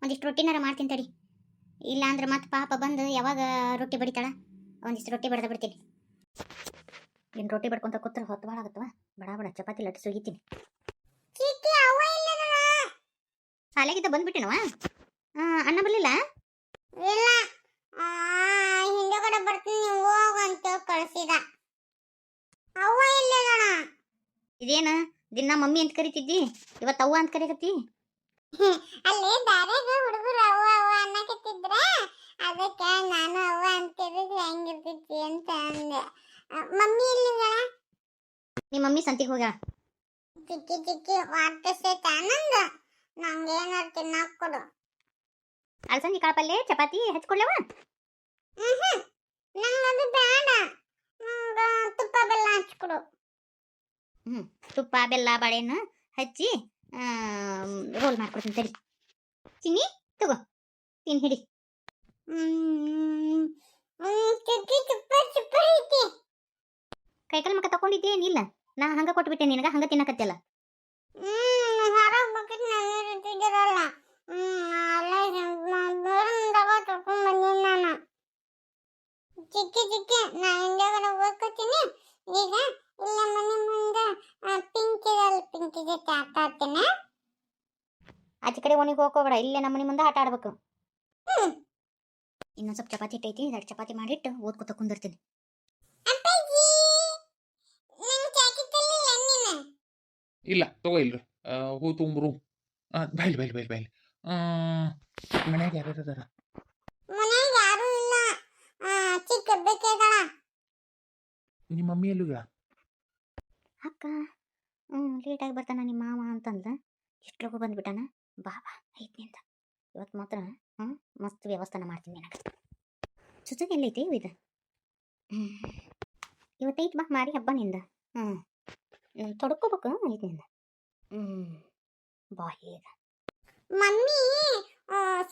ಒಂದಿಷ್ಟು ರೊಟ್ಟಿನಾರ ಮಾಡ್ತೀನಿ ತಡಿ. ಇಲ್ಲ ಅಂದ್ರೆ ಮತ್ತೆ ಪಾಪ ಬಂದು ಯಾವಾಗ ರೊಟ್ಟಿ ಬಡಿತಾಳ, ಒಂದಿಷ್ಟು ರೊಟ್ಟಿ ಬಡ್ದ ಬಿಡ್ತೀನಿ. ಇನ್ನು ರೊಟ್ಟಿ ಬಡ್ಕೊಂತ ಕೂತ್ರೆ ಹೊತ್ತು ಭಾಳ ಆಗತ್ತವ. ಬಡ ಬಡ ಚಪಾತಿ ಲಟ್ಟಿ ಸುಗಿತೀನಿ. ಶಾಲೆಗಿದ್ದ ಬಂದ್ಬಿಟ್ಟೆನವ. ಅಣ್ಣ ಬರಲಿಲ್ಲ? ಇಲ್ಲ, ಹಿಂದೆಗಡೆ ಬರ್ತೀನಿ ಹೋಗಂತ ಕಳಿಸಿದ. ಅವ್ವ ಇಲ್ಲದಣ. ಇದೇನು ದಿನ ಮಮ್ಮಿ ಅಂತ ಕರಿತಿದ್ದಿ, ಇವತ್ತು ಅವ್ವ ಅಂತ ಕರಿಕತ್ತಿ? ಅಲ್ಲಿ ದಾರ್ಯಾಗ ಹುಡುಗರು ಅವ್ವ ಅವ್ವ ಅನ್ನಕತ್ತಿದ್ರ, ಅದಕ್ಕೆ ನಾನು ಅವ್ವ ಅಂತ ಕರೆದ್ರೆ ಹೆಂಗಿರ್ತೈತಿ ಅಂತ ಅಂದೆ. ಮಮ್ಮಿ ಇಲ್ಲದಣ. ನಿಮ್ಮ ಮಮ್ಮಿ ಸಂತಿಗೆ ಹೋಗ್ಯಾಳ. ಚಿಕ್ಕಿ ಚಿಕ್ಕಿ ವಾರ್ತಿಸ್ತೈತೆ ಆನಂದ, ನಂಗೇನಾರು ತಿನ್ನಕ್ ಕೊಡು. ಅಳಸಂದಿ ಕಾಳು ಪಲ್ಯ ಚಪಾತಿ ಹಚ್ಕೊಡ್ಲವ? ನಂಗದು ಬೇಡ, ನಂಗೆ ತುಪ್ಪ ಬೆಲ್ಲ ಹಚ್ಕೊಡು. ತುಪ್ಪ ಬೆಲ್ಲ ಬಾಳೆಹಣ್ಣು ಹಚ್ಚಿ ರೋಲ್ ಮಾಡ್ಕೊಡ್ತೀನಿ ತಡಿ. ಚಿನ್ನಿ ತಗೋ, ತಿನ್ ಹಿಡಿ. ಚಿಕ್ಕಿ ಸೂಪರ್ ಸೂಪರ್ ಐತಿ. ಕೈಕಾಲು ಮಕ್ಕ ತಗೊಂಡಿದ್ದೇನಿಲ್ಲ, ನಾ ಹಂಗ ಕೊಟ್ಬಿಟ್ಟೆ ನಿನಗ, ಹಂಗ ತಿನ್ನಕತ್ತಿಲ್ಲ. ಹೊರಗೆ ಬಕೆಟ್ ನಾನು ಇರ್ತಿದ್ದೀರಲ್ಲ, ಅಲ್ಲ ತಗೊಂಡ್ ಬಂದೀನಿ ನಾನು. ಚಿಕ್ಕಿ ಚಿಕ್ಕಿ ನಾ ಹಿಂದೆಗಡೆ ಹೋಗ್ಕೊತೀನಿ. ಈಗ ಇಲ್ಲ ಮನೆ ಮುಂದೆ ಪಿಂಕ್ ಇದಲ್ಲ, ಪಿಂಕ್ ಜೊತೆ ಆಟ ಆಡ್ತೇನೆ. ಆಚೆ ಕಡೆ ಒಣಗಿ ಹೋಗೋಬೇಡ, ಇಲ್ಲೇ ನಮ್ಮ ಮನೆ ಮುಂದೆ ಆಟ ಆಡ್ಬೇಕು. ಇನ್ನೊಂದು ಸ್ವಲ್ಪ ಚಪಾತಿ ಇಟ್ಟೈತಿ, 2 ಚಪಾತಿ ಮಾಡಿಟ್ಟು ಓದ್ಕೊತ ಕುಂದಿರ್ತೀನಿ. ಅಪ್ಪಾಜಿ ನಂಗೆ ಜಾಕೆಟ್ ತರಲಿಲ್ಲ ನೀನು? ಇಲ್ಲ ತಗೋ, ಇಲ್ರಿ ಹೂ ತುಂಬ್ರು. ಬೈಲ್ ಬೈಲ್ ಬೈಲ್ ಬೈಲ್ ಮನ್ಯಾಗ ಯಾರ್ಯಾರು ಅದಾರ? ಮನ್ಯಾಗ ಯಾರೂ ಇಲ್ಲ, ಚಿಕ್ಕ ಬೇಕೇದಳ. ನಿಮ್ಮ ಮಮ್ಮಿ ಎಲ್ಲಿಗ? ಅಕ್ಕ ಲೇಟಾಗಿ ಬರ್ತಾನ ನಿಮ್ಮ ಮಾವ ಅಂತಂದ, ಇಷ್ಟೊಳಗೂ ಬಂದ್ಬಿಟ್ಟಾನ. ಬಾ ಬಾ ಐತಿ ಅಂತ ಇವತ್ತು ಮಾತ್ರ ಮಸ್ತ್ ವ್ಯವಸ್ಥಾನ ಮಾಡ್ತೀನಿ ನನಗೆ. ಸುಜುಗೆ ಎಲ್ಲೈತಿ ಇದು? ಇವತ್ತೈತಿ ಬಾ ಮಾಡಿ ಹಬ್ಬ ನಿಂದ. ತೊಡ್ಕೋಬೇಕು ಐತಿ ನಿಂದ. ಬಾ ಈಗ. ಮಮ್ಮಿ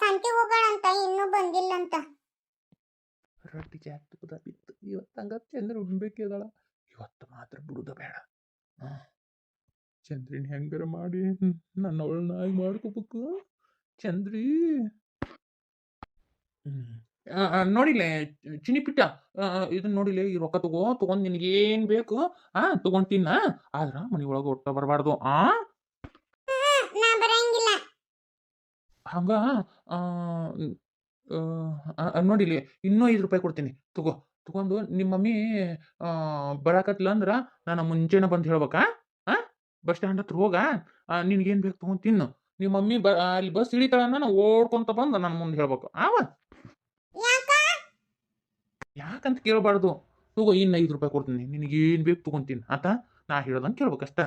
ಸಂತೆ ಹೋಗೋಣಂತ, ಇನ್ನೂ ಬಂದಿಲ್ಲಂತ. ರೊಟ್ಟಿ ಜಾಸ್ತಿ ಬಿತ್ತು ಇವತ್ತು, ಹಂಗ ಚಂದ್ರ ಉಣ್ಬೇಕಿದಾಳ. ಇವತ್ತು ಮಾತ್ರ ಬಿಡುದ ಬೇಡ. ಚಂದ್ರಿನ ಹೆಂಗಾರ ಮಾಡಿ ನನ್ನ ಅವಳನ್ನಾಗಿ ಮಾಡ್ಕೋಬೇಕು. ಚಂದ್ರಿ ನೋಡಿಲ್ಲ ಚಿನಿಪಿಟ್ಟ, ಇದನ್ನ ನೋಡಿಲ್ಲ, ಈ ರೊಕ್ಕ ತಗೊಂಡ್ ನಿನಗೇನ್ ಬೇಕು ತಗೊಂಡ್ ತಿನ್ನ, ಆದ್ರ ಮನಿ ಒಳಗ ಒಟ್ಟ ಬರಬಾರ್ದು. ನಾ ಬರಂಗಿಲ್ಲ. ಹಂಗ ನೋಡಿಲಿ, ಇನ್ನೂ 5 ರೂಪಾಯಿ ಕೊಡ್ತೀನಿ, ತಗೊಂಡು ನಿಮ್ಮ ಮಮ್ಮಿ ಬರಾಕತ್ಲ ಅಂದ್ರ ನಾನು ಮುಂಚೆನ ಬಂದು ಹೇಳ್ಬೇಕಾ? ಬಸ್ ಸ್ಟ್ಯಾಂಡ್ ಹತ್ರ ಹೋಗ, ನಿನ್ಗೇನ್ ಬೇಕು ತಗೊಂಡ್ ತಿನ್ನು. ನಿಮ್ಮ ಮಮ್ಮಿ ಅಲ್ಲಿ ಬಸ್ ಇಳಿತಾಳನ್ನ ನಾ ಓಡ್ಕೊಂತ ಬಂದು ನನ್ನ ಮುಂದೆ ಹೇಳ್ಬೇಕು. ಯಾಕಂತ ಕೇಳಬಾರ್ದು. ತಗೋ, ಇನ್ನು 5 ರೂಪಾಯಿ ಕೊಡ್ತೀನಿ, ನಿನಗೇನ್ ಬೇಕು ತಗೊಂತೀನಿ ಆತ, ನಾ ಹೇಳ್ದಂಗೆ ಕೇಳ್ಬೇಕಷ್ಟ.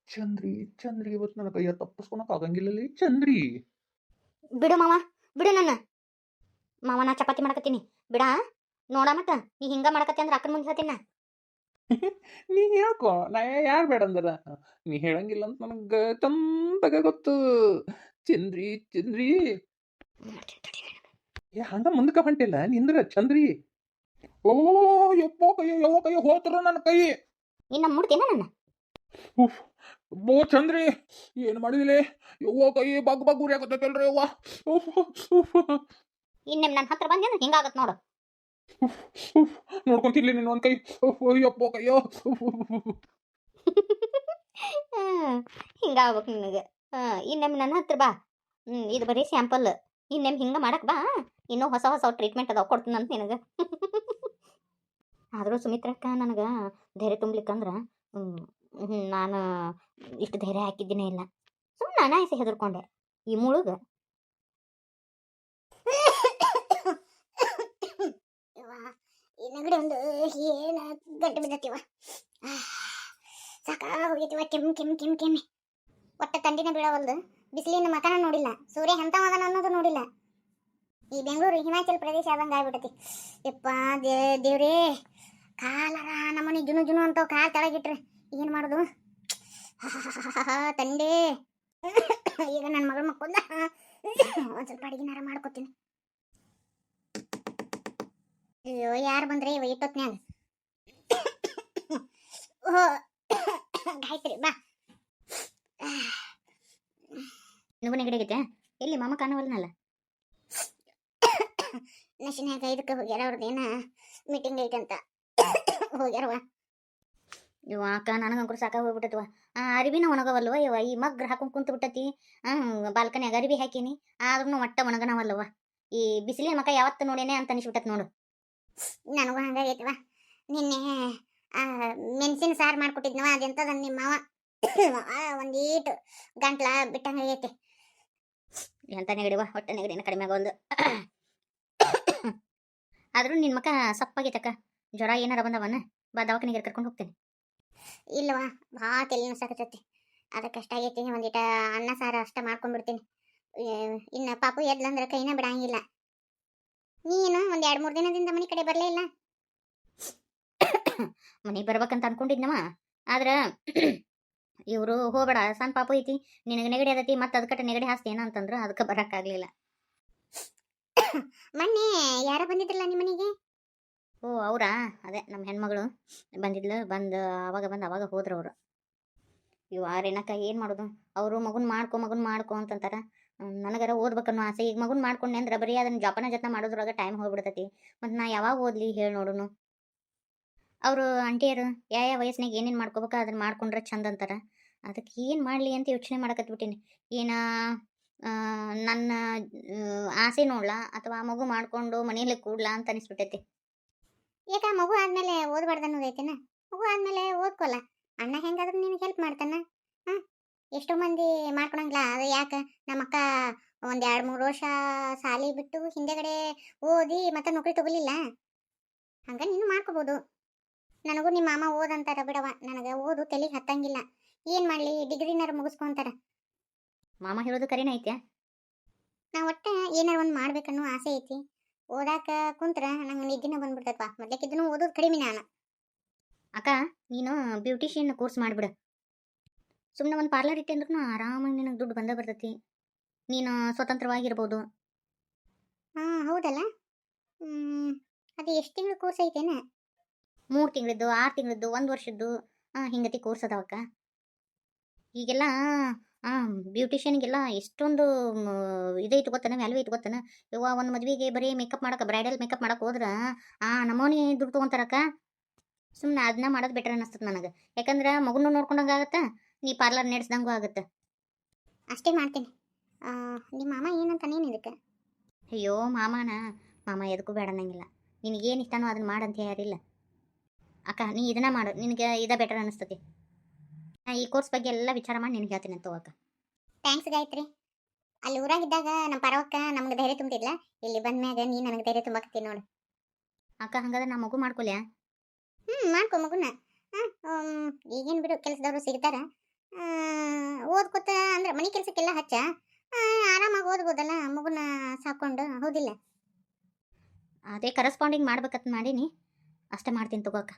ಚಂದ್ರಿ ಚಂದ್ರಿ ಇವತ್ತು ನನ್ನ ಕೈಯ ತಪ್ಪಿಸ್ಕೊಳಕ್ ಆಗಂಗಿಲ್ಲ ಚಂದ್ರಿ. ಬಿಡು ಮಾವ, ಬಿಡು ನನ್ನ ಮಾವ, ನಾ ಚಪಾತಿ ಮಾಡಕತ್ತೀನಿ ಬಿಡ. ನೋಡ ಮತ್ತ ನೀ ಹಿಂಗ ಮಾಡಕತ್ತಿ ಅಂದ್ರೆ ಅಕ್ಕನ ಮುಂದೆ ಹೇಳ್ತೀನಿ. ನೀ ಹೇಳ್ಕೊ, ನಾ ಯಾರು ಬೇಡ ಅಂದರ? ನೀ ಹೇಳಂಗಿಲ್ಲ ಅಂತ ನನಗೆ ಚಂದಾಗ ಗೊತ್ತು. ಚಂದ್ರಿ ಚಂದ್ರಿ ಹಂಗ ಮುಂದಕ್ಕೆ ಹೊಂಟಿಲ್ಲ ನಿಂದ್ರ ಚಂದ್ರಿ. ಓ ಯಪ್ಪೋ ಕೈ, ಯಾವ ಕೈ ಹೋತ್ರ ನನ್ನ ಕೈ. ಇನ್ನ ಮುಡ್ತೇನ ನನ್ನ? ಬೋ ಚಂದ್ರಿ, ಏನು ಮಾಡಿದಿಲೆ? ಯವ್ವ ಕೈ ಬಗ್ ಬಗ್ ಉರಿ ಆಗತ್ತಲ್ರಿ ಯವ್ವ. ಇನ್ನೇಮ್ ನನ್ನ ಹತ್ರ ಬಂದೆ ಹಿಂಗಾಗತ್ ನೋಡು. ನೋಡ್ಕೊಂತಿರ್ಲಿ ನೀನು ಒಂದ್ ಕೈ. ಯಪ್ಪೋ ಕೈಯೋ. ಹಿಂಗಾಗ್ಬೇಕು ನಿನಗೆ. ಇನ್ನೇಮ್ ನನ್ನ ಹತ್ರ ಬಾ. ಇದು ಬರೀ ಸ್ಯಾಂಪಲ್. ಇನ್ನೇಮ್ ಹಿಂಗ ಮಾಡಕ್ ಬಾ, ಇನ್ನೂ ಹೊಸ ಹೊಸ ಟ್ರೀಟ್ಮೆಂಟ್ ಅದಾವ ಕೊಡ್ತೀನಿ ಅಂತ ನಿನಗೆ. ಆದರೂ ಸುಮಿತ್ರಕ್ಕ ನನಗೆ ಧೈರ್ಯ ತುಂಬ್ಲಿಕ್ಕಂದ್ರೆ ನಾನು ಇಷ್ಟು ಧೈರ್ಯ ಹಾಕಿದ್ದೀನೇ ಇಲ್ಲ. ಸುಮ್ಮನೆ ಅನಾಯಸ ಹೆದರ್ಕೊಂಡೆ ಈ ಮುಳುಗ. ಈ ನಗಡೆ ಒಂದು ಏನ ಗಂಟು ಬಿದ್ದತಿವ, ಸಾಕ ಹೋಗಿತಿವ. ಕೆಮ್ಮು ಕೆಮ್ಮು ಕೆಮ್ಮು ಕೆಮ್ಮೆ, ಒಟ್ಟ ತಂಡಿನ ಬೀಳವಲ್ದು. ಬಿಸಿಲಿನ ಮಕನ ನೋಡಿಲ್ಲ, ಸೂರ್ಯ ಎಂತ ಮಗನ ಅನ್ನೋದು ನೋಡಿಲ್ಲ. ಈ ಬೆಂಗಳೂರು ಹಿಮಾಚಲ ಪ್ರದೇಶ ಆದಂಗೆ ಆಗ್ಬಿಟ್ಟತಿ. ಯಪ್ಪ ದೇವ್ರೇ, ಕಾಲರ ನಮ್ಮನೆ ಜುನು ಜುನು ಅಂತ ಕಾಲು ತೆಳಗಿಟ್ರೆ ಏನು ಮಾಡೋದು? ತಂದೆ, ಈಗ ನನ್ನ ಮಗಳ ಮಕ್ಕೊಂದ ಒಂದು ಸ್ವಲ್ಪ ಅಡಿಗೆನಾರ ಮಾಡ್ಕೊತೀನಿ. ಅಯ್ಯೋ, ಯಾರು ಬಂದ್ರೆ ಓ ಗಾಯತ್ರಿ ಬಾ. ನಿನಗೂ ನೆಗಡಿ ಆಗೈತೆ ಎಲ್ಲಿ ಮಾಮ ಕಾಣವಲ್ನಲ್ಲ ನಶಿನ್ಯಾಗ ಇದಕ್ಕೆ ಹೋಗ್ಯಾರ ಅವ್ರದ್ದೇನ ಮೀಟಿಂಗ್ ಐತಂತ ಹೋಗ್ಯಾರವ. ಇವ ಅಕ್ಕ ನನಗಂಕರು ಸಾಕಾಗಿ ಹೋಗ್ಬಿಟ್ಟತ್ವ ಅರಿವಿನ ಒಣಗವಲ್ವ ಇವ ಈ ಮಗ್ರ ಹಾಕೊಂಡು ಕುಂತು ಬಿಟ್ಟತಿ ಬಾಲ್ಕನ್ಯಾಗ ಅರಿವಿ ಹಾಕೀನಿ ಆದ್ರೂ ಒಟ್ಟ ಒಣಗನವಲ್ಲವ ಈ ಬಿಸಿಲಿನ ಮಕ ಯಾವತ್ತು ನೋಡೇನೆ ಅಂತ ಅನಿಸ್ಬಿಟ್ಟತ್ ನೋಡು. ನನಗೂ ಹಂಗಾಗೈತವ. ನಿನ್ನೆ ಮೆಣಸಿನ ಸಾರು ಮಾಡ್ಕೊಟ್ಟಿದ್ನವ ಅದೆಂತದ ನಿಮ್ಮ ಒಂದೀಟು ಗಂಟ್ಲ ಬಿಟ್ಟಂಗಾಗೈತಿ. ಎಂತ ನೆಗಡಿವ ಹೊಟ್ಟೆ ನೆಗಡಿನ ಕಡಿಮೆ ಆಗೋಲ್ದು. ಆದ್ರೂ ನಿನ್ ಮಕ ಸಪ್ಪಾಗೈತಕ್ಕ ಜ್ವರ ಏನಾರ ಬಂದವನ ಬಾ ದವಾಖಾನಿಗೆ ಕರ್ಕೊಂಡು ಹೋಗ್ತೇನೆ. ಇಲ್ಲವಾ ಭಾಳ ತಲೆನೂ ಸಾಕತೈತಿ ಅದಕ್ಕೆ ಅಷ್ಟ ಆಗೈತಿ. ಒಂದಿಟ ಅನ್ನ ಸಾರು ಅಷ್ಟ ಮಾಡ್ಕೊಂಡ್ಬಿಡ್ತೀನಿ. ಇನ್ನು ಪಾಪು ಎದ್ಲಂದ್ರೆ ಕೈನ ಬಿಡಂಗಿಲ್ಲ. ನೀನು ಒಂದು 2-3 ದಿನದಿಂದ ಮನೆ ಕಡೆ ಬರಲೇ ಇಲ್ಲ. ಮನೆಗೆ ಬರ್ಬೇಕಂತ ಅನ್ಕೊಂಡಿದ್ನವ ಆದ್ರ ಇವರು ಹೋಗ್ಬೇಡ ಸಣ್ಣ ಪಾಪು ಐತಿ ನಿನಗೆ ನೆಗಡಿ ಅದತಿ ಮತ್ತೆ ಅದಕ್ಕೆ ನೆಗಡಿ ಹಾಸ್ತಿ ಅಂತಂದ್ರು ಅದಕ್ಕೆ ಬರೋಕ್ಕಾಗಲಿಲ್ಲ. ಮೊನ್ನೆ ಯಾರ ಬಂದಿದ್ರಲ್ಲ ನಿಮ್ಮ ಮನೆಗೆ? ಓ ಅವರಾ ಅದೇ ನಮ್ಮ ಹೆಣ್ಮಗಳು ಬಂದಿದ್ಲು ಅವಾಗ ಹೋದ್ರು ಅವರು. ಇವು ರೇಣಕ್ಕ ಏನು ಮಾಡೋದು ಅವರು ಮಗುನ್ ಮಾಡ್ಕೊ ಅಂತಂತಾರ. ನನಗರ ಓದ್ಬೇಕನ್ನೋ ಆಸೆ. ಈಗ ಮಗುನ್ ಮಾಡ್ಕೊಂಡೆ ಅಂದ್ರೆ ಬರೀ ಅದನ್ನ ಜಪನ ಜತ್ನ ಮಾಡೋದ್ರೊಳಗೆ ಟೈಮ್ ಹೋಗ್ಬಿಡ್ತೈತಿ. ಮತ್ತು ನಾ ಯಾವಾಗ ಓದ್ಲಿ ಹೇಳಿ ನೋಡುನು. ಅವರು ಆಂಟಿಯರು ಯಾವ ವಯಸ್ಸಿನಾಗ ಏನೇನು ಮಾಡ್ಕೋಬೇಕು ಅದನ್ನ ಮಾಡ್ಕೊಂಡ್ರೆ ಚಂದ ಅಂತಾರ. ಅದಕ್ಕೆ ಏನು ಮಾಡಲಿ ಅಂತ ಯೋಚನೆ ಮಾಡಕತ್ಬಿಟ್ಟಿನಿ. ಏನ ನನ್ನ ಆಸೆ ನೋಡ್ಲಾ ಅಥವಾ ಮಗು ಮಾಡ್ಕೊಂಡು ಮನೆಯಲ್ಲೇ ಕೂಡ್ಲಾ ಅಂತ ಅನಿಸ್ಬಿಟ್ಟೈತಿ. ಯಾಕ ಮಗು ಆದ್ಮೇಲೆ ಓದ್ಬಾರ್ದು ಅನ್ನೋದೈತೇನ? ಮಗು ಆದ್ಮೇಲೆ ಓದ್ಕೊಲ್ಲ. ಅಣ್ಣ ಹೆಂಗಾದ್ರೂ ನಿನಗೆ ಹೆಲ್ಪ್ ಮಾಡ್ತಾನ. ಎಷ್ಟೋ ಮಂದಿ ಮಾಡ್ಕೊಳಂಗಿಲ್ಲ. ಅದು ಯಾಕೆ ನಮ್ಮ ಅಕ್ಕ ಒಂದು 2-3 ವರ್ಷ ಸಾಲಿ ಬಿಟ್ಟು ಹಿಂದೆಗಡೆ ಓದಿ ಮತ್ತೆ ನೌಕರಿ ತಗೊಲಿಲ್ಲ. ಹಂಗ ನೀನು ಮಾಡ್ಕೋಬೋದು. ನನಗೂ ನಿಮ್ಮ ಮಾಮ ಓದಂತಾರ ಬಿಡವ. ನನಗೆ ಓದು ತಲೆಗೆ ಹತ್ತಂಗಿಲ್ಲ. ಏನು ಮಾಡಲಿ ಡಿಗ್ರಿನಾರು ಮುಗಿಸ್ಕೊಂತಾರ. ಮಾಮ ಹೇಳೋದು ಕರಿನ ಐತೆ. ನಾ ಒಟ್ಟ ಏನಾರ ಒಂದು ಮಾಡ್ಬೇಕನ್ನೋ ಆಸೆ ಐತಿ. ಓದಾಕ ಕುಂತ್ರ ನಂಗೆ ನಿದ್ದಿನ ಬಂದ್ಬಿಡ್ತೈತಪ್ಪ. ಮೊದ್ಲಕ್ಕಿದ್ದನು ಓದೋದು ಕಡಿಮೆ ನಾನು. ಅಕ್ಕ ನೀನು ಬ್ಯೂಟಿಷಿಯನ್ ಕೋರ್ಸ್ ಮಾಡಿಬಿಡು. ಸುಮ್ಮನೆ ಒಂದು ಪಾರ್ಲರ್ ಇಟ್ಟೆ ಅಂದ್ರೂ ಆರಾಮಾಗಿ ನಿನಗೆ ದುಡ್ಡು ಬಂದೇ ಬರ್ತೈತಿ. ನೀನು ಸ್ವತಂತ್ರವಾಗಿರ್ಬೋದು. ಹೌದಲ್ಲ. ಅದು ಎಷ್ಟು ತಿಂಗಳು ಕೋರ್ಸ್ ಐತೇನ? 3 ತಿಂಗಳದ್ದು 6 ತಿಂಗಳದ್ದು 1 ವರ್ಷದ್ದು ಹಿಂಗತಿ ಕೋರ್ಸ್ ಅದಾವಕ್ಕ. ಈಗೆಲ್ಲ ಬ್ಯೂಟಿಷಿಯನ್ಗೆಲ್ಲ ಎಷ್ಟೊಂದು ಇದೈತು ಗೊತ್ತನ, ವ್ಯಾಲ್ಯೂ ಐತೆ ಗೊತ್ತನ. ಇವ ಒಂದು ಮದುವೆಗೆ ಬರೀ ಮೇಕಪ್ ಮಾಡಕ್ಕೆ ಬ್ರೈಡಲ್ ಮೇಕಪ್ ಮಾಡಕ್ಕೆ ಹೋದ್ರೆ ನಮೂನಿ ದುಡ್ಡು ತೊಗೊಂತಾರಕ್ಕ. ಸುಮ್ಮನೆ ಅದನ್ನ ಮಾಡೋದು ಬೆಟರ್ ಅನ್ನಿಸ್ತದೆ ನನಗೆ. ಯಾಕಂದ್ರೆ ಮಗುನೂ ನೋಡ್ಕೊಂಡಂಗೆ ಆಗುತ್ತೆ, ನೀ ಪಾರ್ಲರ್ ನಡೆಸ್ದಂಗೂ ಆಗುತ್ತೆ. ಅಷ್ಟೇ ಮಾಡ್ತೀನಿ. ನಿಮ್ಮ ಮಾಮ ಏನಂತಾನೇನು ಇದಕ್ಕೆ? ಅಯ್ಯೋ ಮಾಮ ಎದಕ್ಕೂ ಬೇಡ ಅನ್ನಂಗಿಲ್ಲ. ನಿನಗೇನು ಇಷ್ಟನೋ ಅದನ್ನ ಮಾಡಂತ ಯಾರಿಲ್ಲ. ಅಕ್ಕ ನೀ ಇದನ್ನ ಮಾಡು, ನಿನಗೆ ಇದ ಬೆಟರ್ ಅನ್ನಿಸ್ತತಿ. ಈ ಕೋರ್ಸ್ ಬಗ್ಗೆ ಎಲ್ಲ ವಿಚಾರ ಮಾಡಿ ನಿನಗೆ ಹೇಳ್ತೀನಿ ಅಂತ ಹೋಗಕ್ಕ. ಥ್ಯಾಂಕ್ಸ್ ಗಾಯತ್ರಿ. ಅಲ್ಲಿ ಊರಾಗಿದ್ದಾಗ ನಮ್ಮ ಪರವಕ್ಕ ನಮ್ಗೆ ಧೈರ್ಯ ತುಂಬಿದ್ಲ. ಇಲ್ಲಿ ಬಂದ್ಮ್ಯಾಗ ನೀ ನನಗೆ ಧೈರ್ಯ ತುಂಬಾಕತ್ತೀನಿ ನೋಡು. ಅಕ್ಕ ಹಂಗಾದ್ರೆ ನಾ ಮಗು ಮಾಡ್ಕೊಲ್ಯಾ? ಮಾಡ್ಕೊ ಮಗುನ. ಈಗೇನು ಬಿಡು ಕೆಲಸದವರು ಸಿಗ್ತಾರ. ಓದ್ಕೊತ ಅಂದ್ರೆ ಮನೆ ಕೆಲಸಕ್ಕೆಲ್ಲ ಹಚ್ಚ. ಆರಾಮಾಗಿ ಓದ್ಬೋದಲ್ಲ ಮಗುನ ಸಾಕೊಂಡು. ಹೌದಿಲ್ಲ? ಅದೇ ಕರೆಸ್ಪಾಂಡಿಂಗ್ ಮಾಡ್ಬೇಕಂತ ಮಾಡೀನಿ. ಅಷ್ಟೇ ಮಾಡ್ತೀನಿ ತಗೋಕ್ಕ.